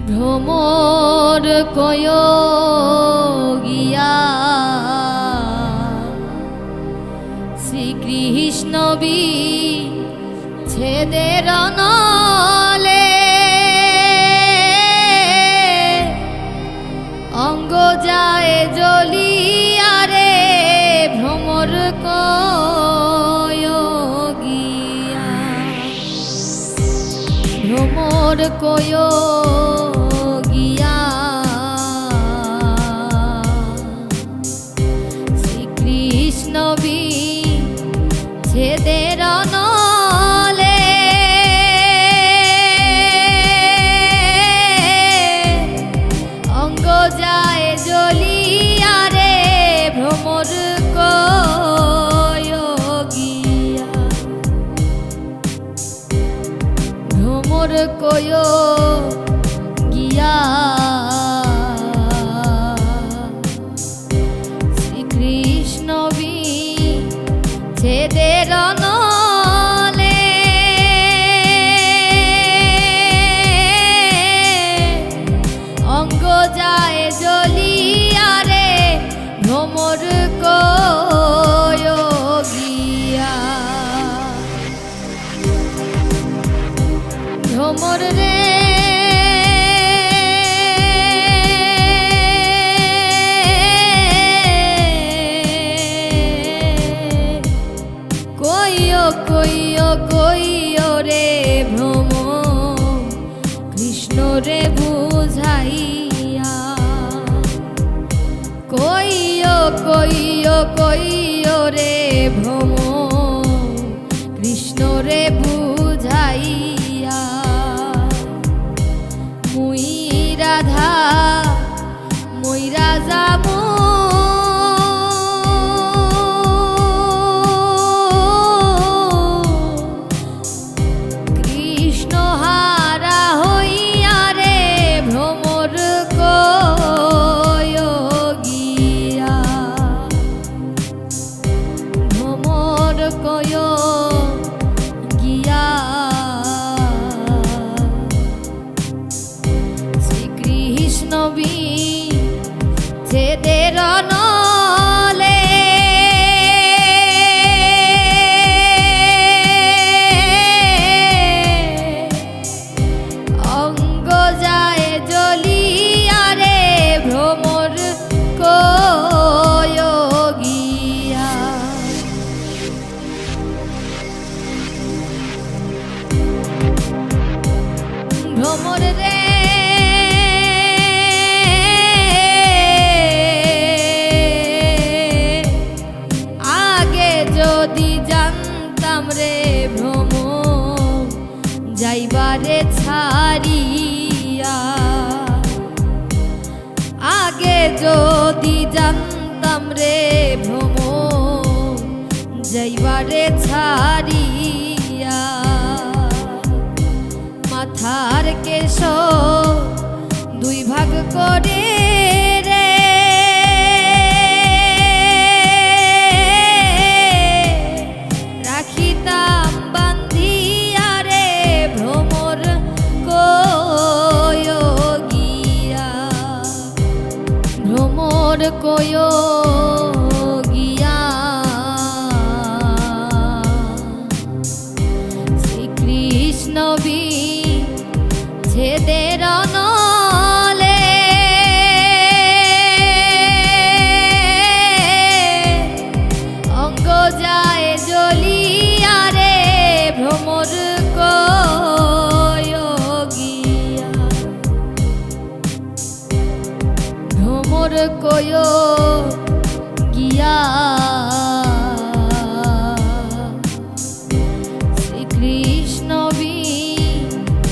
ভ্রমর কয় গিয়া শ্রীকৃষ্ণ বিচ্ছেদের নলে অঙ্গ যায় জ্বলিয়া রে ভ্রমর কয় গিয়া ভ্রমর কয় ছেদের নলে অঙ্গ যায় জ্বলিয়া রে ভ্রমর কয় গিয়া ভ্রমর কয় গিয়া শ্রীকৃষ্ণ ছেদের নলে অঙ্গ যায় জ্বলিয়া রে ভ্রমর কয় গিয়া ভ্রমর রে কইও রে ভ্রম কৃষ্ণ রে বুঝাইয়া কইও রে ভ্রম কৃষ্ণ রে বুঝাইয়া মুই রাধা যাবো ছেদের নলে অঙ্গ যায় জ্বলিয়া রে ভ্রমর কয় গিয়া ভ্রমর রে যদি জানতাম রে ভ্রম যাইবারে ছাড়িয়া আগে যদি জানতাম রে ভ্রম যাইবারে ছাড়িয়া মাথার কেশ দুই ভাগ করে কয় গিয়া শ্রীকৃষ্ণ বিচ্ছেদের নলে অঙ্গ যায় জ্বলিয়া রে ভ্রমর কয় গিয়া ভ্রমর কয় গিয়া শ্রীকৃষ্ণ বিচ্ছেদের